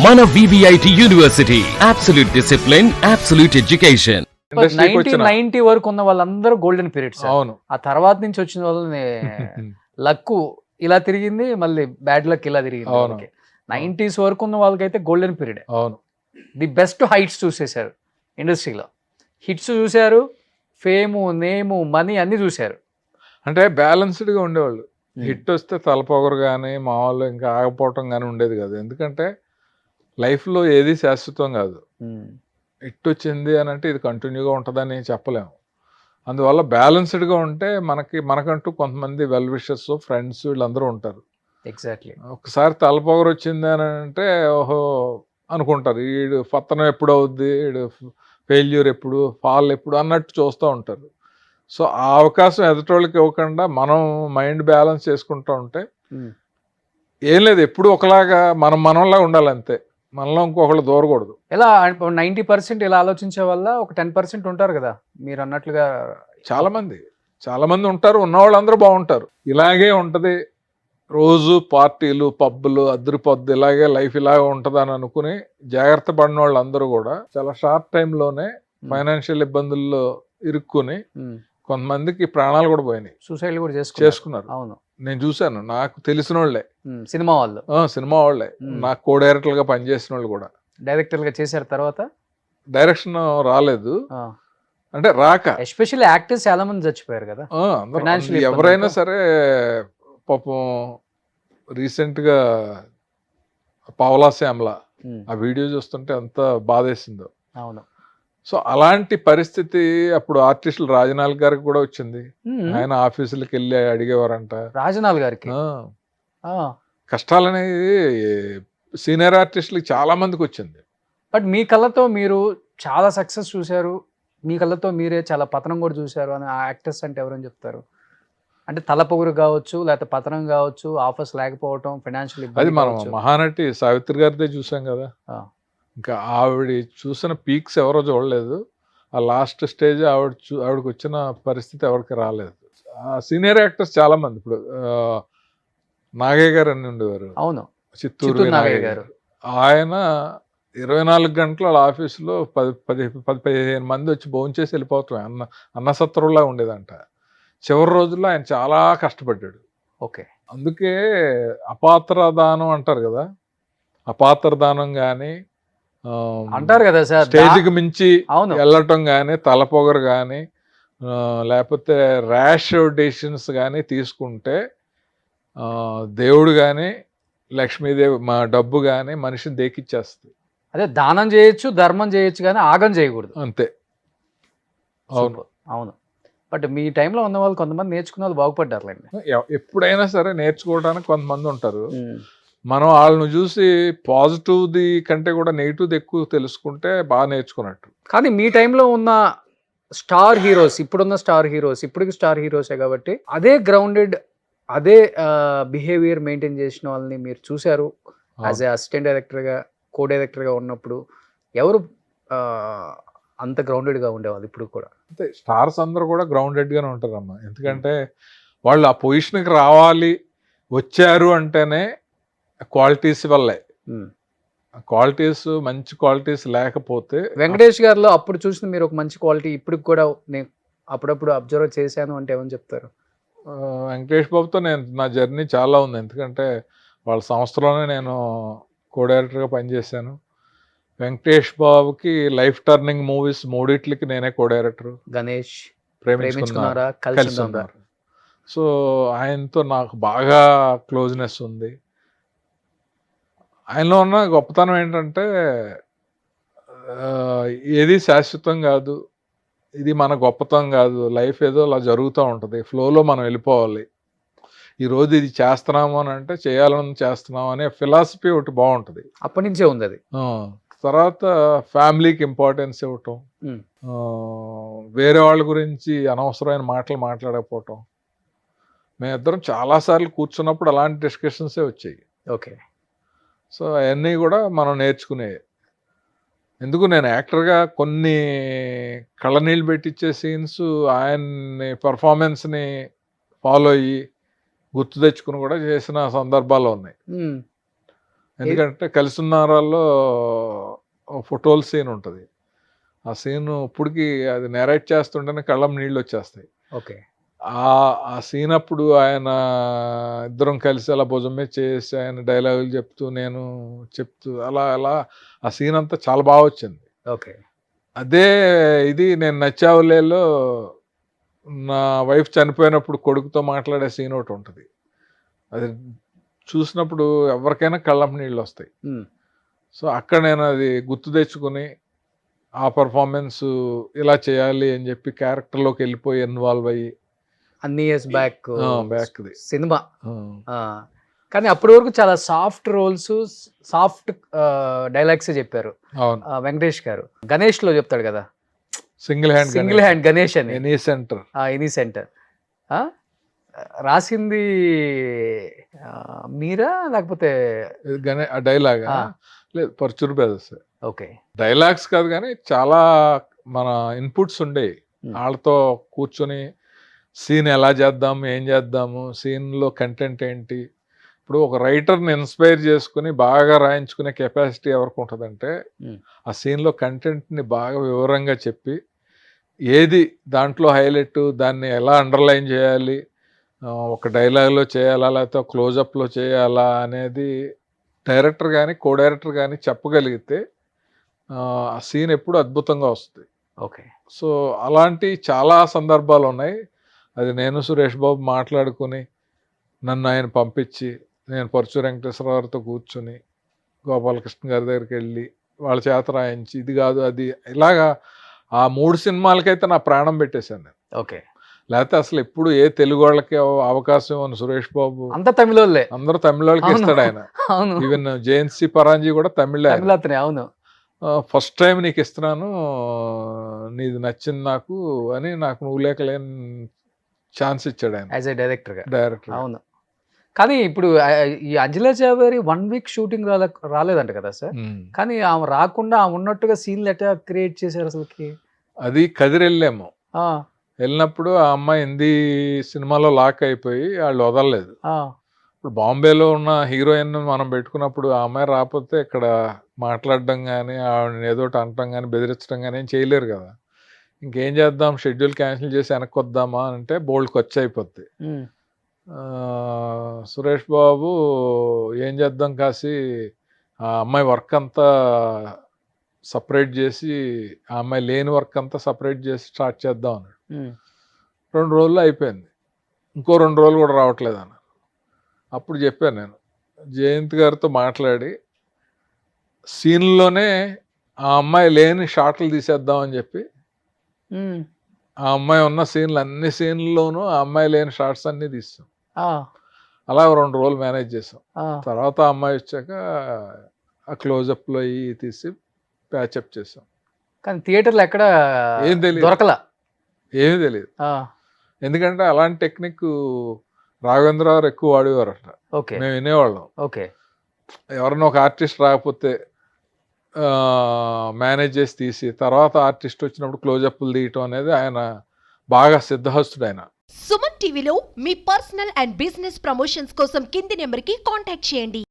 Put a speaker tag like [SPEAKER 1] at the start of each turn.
[SPEAKER 1] మన VVIT university absolute discipline, absolute education.
[SPEAKER 2] 1990 వరకు ఉన్న వాళ్ళందరూ గోల్డెన్ పీరియడ్స్.
[SPEAKER 3] అవును.
[SPEAKER 2] ఆ తర్వాత నుంచి వచ్చిన వాళ్ళని లక్ ఇలా తిరిగింది, మళ్ళీ బ్యాడ్ లక్ ఇలా తిరిగింది.
[SPEAKER 3] అవును.
[SPEAKER 2] వాళ్ళకి 90s వరకు ఉన్న వాళ్ళకైతే గోల్డెన్ పీరియడ్.
[SPEAKER 3] అవును.
[SPEAKER 2] ది బెస్ట్ హైట్స్ చూసేశారు ఇండస్ట్రీలో. హిట్స్ చూశారు, ఫేము, నేము, మనీ అన్ని చూశారు.
[SPEAKER 3] అంటే బ్యాలెన్స్డ్గా ఉండేవాళ్ళు. హిట్ వస్తే తలపొగరు కానీ మామూలు ఇంకా ఆగపోవటం కానీ ఉండేది కాదు. ఎందుకంటే లైఫ్లో ఏది శాశ్వతం కాదు. హిట్ వచ్చింది అని అంటే ఇది కంటిన్యూగా ఉంటుందని చెప్పలేము. అందువల్ల బ్యాలెన్స్డ్గా ఉంటే మనకంటూ కొంతమంది వెల్ విషర్స్, ఫ్రెండ్స్ వీళ్ళందరూ ఉంటారు.
[SPEAKER 2] ఎగ్జాక్ట్లీ.
[SPEAKER 3] ఒకసారి తలపొగరు వచ్చింది అని అంటే ఓహో అనుకుంటారు, వీడు పతనం ఎప్పుడు అవుద్ది, వీడు ఫెయిల్యూర్ ఎప్పుడు, ఫాల్ ఎప్పుడు అన్నట్టు చూస్తూ ఉంటారు. సో ఆ అవకాశం ఎదుటోళ్ళకి ఇవ్వకుండా మనం మైండ్ బ్యాలెన్స్ చేసుకుంటూ ఉంటే ఏం లేదు, ఎప్పుడు ఒకలాగా మనలా ఉండాలి అంతే. మనలో ఇంకొకళ్ళు దూరకూడదు.
[SPEAKER 2] ఎలా 90% ఇలా ఆలోచించే వల్ల ఒక 10% ఉంటారు కదా మీరు అన్నట్లుగా.
[SPEAKER 3] చాలా మంది ఉంటారు, ఉన్నవాళ్ళందరూ బాగుంటారు. ఇలాగే ఉంటది రోజు పార్టీలు, పబ్బులు, అద్దరిపొద్దు, ఇలాగే లైఫ్ ఇలాగే ఉంటుందని అనుకుని జాగ్రత్త పడిన వాళ్ళందరూ కూడా చాలా షార్ట్ టైంలోనే ఫైనాన్షియల్ ఇబ్బందుల్లో ఇరుక్కుని కొంతమందికి ప్రాణాలు కూడా పోయినాయి.
[SPEAKER 2] సూసైడ్ కూడా
[SPEAKER 3] చేసుకున్నారు.
[SPEAKER 2] అవును,
[SPEAKER 3] నేను చూశాను. నాకు తెలిసిన వాళ్ళే,
[SPEAKER 2] సినిమా
[SPEAKER 3] వాళ్ళే, నాకు కో డైరెక్టర్గా పనిచేసిన వాళ్ళు కూడా.
[SPEAKER 2] డైరెక్టర్గా చేశారు. తర్వాత
[SPEAKER 3] డైరెక్షన్ రాలేదు, అంటే రాక.
[SPEAKER 2] ఎస్పెషల్లీ యాక్టర్స్ చాలా మంది చచ్చిపోయారు కదా.
[SPEAKER 3] ఎవరైనా సరే పాపం. రీసెంట్గా పావలా శ్యామల ఆ వీడియో చూస్తుంటే ఎంత బాధేసిందో.
[SPEAKER 2] అవును.
[SPEAKER 3] సో అలాంటి పరిస్థితి అప్పుడు ఆర్టిస్టులు రాజనాల్ గారికి కూడా వచ్చింది. ఆయన ఆఫీసులకు వెళ్ళి అడిగేవారంట.
[SPEAKER 2] రాజనాల్ గారికి
[SPEAKER 3] కష్టాలనేది సీనియర్ ఆర్టిస్టులకి చాలా మందికి వచ్చింది.
[SPEAKER 2] బట్ మీ కళ్ళతో మీరు చాలా సక్సెస్ చూశారు, మీ కళ్ళతో మీరే చాలా పతనం కూడా చూశారు అని ఆ యాక్టర్స్ అంటే ఎవరని చెప్తారు? అంటే తలపొగురు కావచ్చు, లేకపోతే పతనం కావచ్చు, ఆఫర్స్ లేకపోవటం, ఫైనాన్షియల్
[SPEAKER 3] అది
[SPEAKER 2] ఇబ్బంది.
[SPEAKER 3] మనం మహానటి సావిత్రి గారిదే చూసాం కదా. ఇంకా ఆవిడ చూసిన పీక్స్ ఎవరో చూడలేదు. ఆ లాస్ట్ స్టేజ్ ఆవిడకి వచ్చిన పరిస్థితి ఎవరికి రాలేదు. సీనియర్ యాక్టర్స్ చాలా మంది, ఇప్పుడు నాగయ్య గారు అని ఉండేవారు.
[SPEAKER 2] అవును,
[SPEAKER 3] చిత్తూరు నాగయ్య గారు. ఆయన 24 గంటలు వాళ్ళ ఆఫీసులో 10-15 మంది వచ్చి భోంచేసి వెళ్ళిపోతాం. అన్నసత్రంలా ఉండేదంట. చివరి రోజుల్లో ఆయన చాలా కష్టపడ్డాడు.
[SPEAKER 2] ఓకే.
[SPEAKER 3] అందుకే అపాత్ర దానం అంటారు కదా, అపాత్ర దానం కానీ
[SPEAKER 2] అంటారు కదా సార్,
[SPEAKER 3] స్టేజ్కి మించి వెళ్ళటం కానీ, తలపొగరు కానీ, లేకపోతే ర్యాష్ డెసిషన్స్ కానీ తీసుకుంటే దేవుడు కానీ, లక్ష్మీదేవి మా డబ్బు కానీ మనిషిని దేకిచ్చేస్తుంది.
[SPEAKER 2] అదే దానం చేయొచ్చు, ధర్మం చేయొచ్చు, కానీ ఆగం చేయకూడదు
[SPEAKER 3] అంతే. అవును,
[SPEAKER 2] అవును. బట్ మీ టైంలో ఉన్న వాళ్ళు కొంతమంది నేర్చుకున్న వాళ్ళు బాగుపడ్డారులేండి.
[SPEAKER 3] ఎప్పుడైనా సరే నేర్చుకోవడానికి కొంతమంది ఉంటారు. మనం వాళ్ళని చూసి పాజిటివ్ది కంటే కూడా నెగిటివ్ది ఎక్కువ తెలుసుకుంటే బాగా నేర్చుకున్నట్టు.
[SPEAKER 2] కానీ మీ టైంలో ఉన్న స్టార్ హీరోస్, ఇప్పుడున్న స్టార్ హీరోస్, ఇప్పటికి స్టార్ హీరోసే కాబట్టి అదే గ్రౌండెడ్, అదే బిహేవియర్ మెయింటైన్ చేసిన వాళ్ళని మీరు చూశారు యాజ్ ఏ అసిస్టెంట్ డైరెక్టర్గా, కో డైరెక్టర్గా ఉన్నప్పుడు. ఎవరు అంత గ్రౌండెడ్గా ఉండేవాళ్ళు ఇప్పుడు కూడా?
[SPEAKER 3] అంతే, స్టార్స్ అందరూ కూడా గ్రౌండెడ్గానే ఉంటారమ్మా. ఎందుకంటే వాళ్ళు ఆ పొజిషన్కి రావాలి, వచ్చారు అంటేనే క్వాలిటీస్ వల్లే. క్వాలిటీస్, మంచి క్వాలిటీస్ లేకపోతే.
[SPEAKER 2] వెంకటేష్ గారిలో అప్పుడు చూసిన మీరు ఒక మంచి క్వాలిటీ ఇప్పటికి కూడా నేను అప్పుడప్పుడు అబ్జర్వ్ చేశాను అంటే ఏమని చెప్తారు?
[SPEAKER 3] వెంకటేష్ బాబుతో నా జర్నీ చాలా ఉంది. ఎందుకంటే వాళ్ళ సంస్థలోనే నేను కో డైరెక్టర్గా పనిచేశాను. వెంకటేష్ బాబుకి లైఫ్ టర్నింగ్ మూవీస్ 3 నేనే కో డైరెక్టర్.
[SPEAKER 2] గణేష్,
[SPEAKER 3] ప్రేమించుకున్నారా, కలిసి ఉన్నారు. సో ఆయనతో నాకు బాగా క్లోజ్నెస్ ఉంది. ఆయనలో ఉన్న గొప్పతనం ఏంటంటే ఏది శాశ్వతం కాదు, ఇది మన గొప్పతనం కాదు, లైఫ్ ఏదో అలా జరుగుతూ ఉంటుంది, ఫ్లోలో మనం వెళ్ళిపోవాలి. ఈరోజు ఇది చేస్తున్నాము అని అంటే చేయాలని చేస్తున్నాము అనే ఫిలాసఫీ ఒకటి బాగుంటుంది.
[SPEAKER 2] అప్పటి నుంచే ఉంది అది.
[SPEAKER 3] తర్వాత ఫ్యామిలీకి ఇంపార్టెన్స్ ఇవ్వటం, వేరే వాళ్ళ గురించి అనవసరమైన మాటలు మాట్లాడకపోవటం. మేమిద్దరం చాలాసార్లు కూర్చున్నప్పుడు అలాంటి డిస్కషన్సే వచ్చాయి.
[SPEAKER 2] ఓకే.
[SPEAKER 3] సో అవన్నీ కూడా మనం నేర్చుకునే. ఎందుకు నేను యాక్టర్గా కొన్ని కళ్ళనీళ్ళు పెట్టించే సీన్స్ ఆయన్ని పర్ఫార్మెన్స్ని ఫాలో అయ్యి గుర్తు తెచ్చుకుని కూడా చేసిన సందర్భాలు ఉన్నాయి. ఎందుకంటే కలిసున్నారాల్లో ఫోటోల సీన్ ఉంటుంది. ఆ సీన్ ఇప్పటికి అది నెరేట్ చేస్తుంటేనే కళ్ళం నీళ్ళు వచ్చేస్తాయి.
[SPEAKER 2] ఓకే.
[SPEAKER 3] ఆ సీన్ అప్పుడు ఆయన ఇద్దరం కలిసి అలా భుజం మీద చేసి ఆయన డైలాగులు చెప్తూ నేను చెప్తూ అలా అలా ఆ సీన్ అంతా చాలా బాగా వచ్చింది.
[SPEAKER 2] ఓకే.
[SPEAKER 3] అదే ఇది నేను నచ్చావులేలో నా వైఫ్ చనిపోయినప్పుడు కొడుకుతో మాట్లాడే సీన్ ఒకటి ఉంటుంది. అది చూసినప్పుడు ఎవరికైనా కళ్ళం నీళ్ళు వస్తాయి. సో అక్కడ నేను అది గుర్తు తెచ్చుకుని ఆ పర్ఫార్మెన్స్ ఇలా చేయాలి అని చెప్పి క్యారెక్టర్లోకి వెళ్ళిపోయి ఇన్వాల్వ్ అయ్యి
[SPEAKER 2] అన్ని ఇయర్స్ బ్యాక్
[SPEAKER 3] బ్యాక్ది
[SPEAKER 2] సినిమా. కానీ అప్పటి వరకు చాలా సాఫ్ట్ రోల్స్, సాఫ్ట్ డైలాగ్స్ చెప్పారు
[SPEAKER 3] అవును.
[SPEAKER 2] వెంకటేష్ గారు. గణేష్ లో చెప్తాడు కదా,
[SPEAKER 3] సింగిల్
[SPEAKER 2] హ్యాండ్ గణేష్ అని,
[SPEAKER 3] ఎనీ సెంటర్
[SPEAKER 2] ఎనీ సెంటర్ రాసింది మీరా లేకపోతే
[SPEAKER 3] డైలాగ్ లేదు పర్చూర్ బ్రదర్స్.
[SPEAKER 2] ఓకే.
[SPEAKER 3] డైలాగ్స్ కాదు కానీ చాలా మన ఇన్పుట్స్ ఉండేవి. వాళ్ళతో కూర్చొని సీన్ ఎలా చేద్దాము, ఏం చేద్దాము, సీన్లో కంటెంట్ ఏంటి. ఇప్పుడు ఒక రైటర్ని ఇన్స్పైర్ చేసుకుని బాగా రాయించుకునే కెపాసిటీ ఎవరికి ఉంటుందంటే ఆ సీన్లో కంటెంట్ని బాగా వివరంగా చెప్పి ఏది దాంట్లో హైలైట్, దాన్ని ఎలా అండర్లైన్ చేయాలి, ఒక డైలాగ్లో చేయాలా లేకపోతే క్లోజప్లో చేయాలా అనేది డైరెక్టర్ కానీ కో డైరెక్టర్ కానీ చెప్పగలిగితే ఆ సీన్ ఎప్పుడు అద్భుతంగా వస్తుంది.
[SPEAKER 2] ఓకే.
[SPEAKER 3] సో అలాంటి చాలా సందర్భాలు ఉన్నాయి. అది నేను సురేష్ బాబు మాట్లాడుకుని నన్ను ఆయన పంపించి నేను పరచూరు వెంకటేశ్వర గారితో కూర్చుని గోపాలకృష్ణ గారి దగ్గరికి వెళ్ళి వాళ్ళ చేత రాయించి ఇది కాదు అది ఇలాగా ఆ 3 సినిమాలకైతే నా ప్రాణం పెట్టేశాను నేను.
[SPEAKER 2] ఓకే.
[SPEAKER 3] లేకపోతే అసలు ఎప్పుడు ఏ తెలుగు వాళ్ళకి అవకాశం ఇవ్వను. సురేష్ బాబు
[SPEAKER 2] అంతా తమిళోళ్ళే,
[SPEAKER 3] అందరూ తమిళ వాళ్ళకి ఇస్తాడు ఆయన. ఈవెన్ జేఎన్సీ పరాంజీ కూడా తమిళ.
[SPEAKER 2] అవును.
[SPEAKER 3] ఫస్ట్ టైం నీకు ఇస్తున్నాను, నీది నచ్చింది నాకు అని నాకు నువ్వు లేకలేని ఛాన్స్ ఇచ్చాడు ఆయన
[SPEAKER 2] యాజ్ ఏ డైరెక్టర్. అవును. కానీ ఇప్పుడు ఈ అంజలా జావేరి 1 వీక్ షూటింగ్ రాలేదంట కదా సార్. కానీ ఆమె రాకుండా ఆమె ఉన్నట్టుగా సీన్లు ఎట్లా క్రియేట్ చేశారు అసలుకి?
[SPEAKER 3] అది కదిరి వెళ్ళాము. వెళ్ళినప్పుడు ఆ అమ్మాయి హిందీ సినిమాలో లాక్ అయిపోయి వాళ్ళు వదలలేదు. ఇప్పుడు బాంబేలో ఉన్న హీరోయిన్ మనం పెట్టుకున్నప్పుడు ఆ అమ్మాయి రాకపోతే ఇక్కడ మాట్లాడడం కానీ ఆవిడని ఏదో అనటం కానీ బెదిరించడం కానీ ఏం చేయలేరు కదా. ఇంకేం చేద్దాం, షెడ్యూల్ క్యాన్సిల్ చేసి వెనక్కి వద్దామా అంటే బోల్డ్ ఖర్చు అయిపోద్ది. సురేష్ బాబు ఏం చేద్దాం కాసి ఆ అమ్మాయి వర్క్ అంతా సపరేట్ చేసి ఆ అమ్మాయి లేని వర్క్ అంతా సపరేట్ చేసి స్టార్ట్ చేద్దాం అన్నాడు. 2 రోజులు అయిపోయింది, ఇంకో 2 రోజులు కూడా రావట్లేదు అన్నారు. అప్పుడు చెప్పాను నేను జయంత్ గారితో మాట్లాడి సీన్లోనే ఆ అమ్మాయి లేని షాట్లు తీసేద్దామని చెప్పి ఆ అమ్మాయి ఉన్న సీన్లు అన్ని సీన్లలోనూ ఆ అమ్మాయి లేని షార్ట్స్ అన్నీ తీస్తాం. అలా 2 రోజులు మేనేజ్ చేసాం. తర్వాత ఆ అమ్మాయి వచ్చాక ఆ క్లోజప్లో అవి తీసి ప్యాచప్ చేసాం.
[SPEAKER 2] కానీ థియేటర్లో ఎక్కడ
[SPEAKER 3] ఏం తెలియదు,
[SPEAKER 2] దొరకలా,
[SPEAKER 3] ఏమీ తెలియదు. ఎందుకంటే అలాంటి టెక్నిక్ రాఘవేంద్రరావు ఎక్కువ వాడేవారట. మేము వినేవాళ్ళం.
[SPEAKER 2] ఓకే.
[SPEAKER 3] ఎవరన్నా ఒక ఆర్టిస్ట్ రాకపోతే మేనేజ్ చేసి తీసి తర్వాత ఆర్టిస్ట్ వచ్చినప్పుడు క్లోజప్లు తీయటం అనేది ఆయన బాగా సిద్ధహస్తుడు ఆయన.
[SPEAKER 4] సుమన్ టీవీలో మీ పర్సనల్ అండ్ బిజినెస్ ప్రమోషన్స్ కోసం కింది నెంబర్కి కాంటాక్ట్ చేయండి.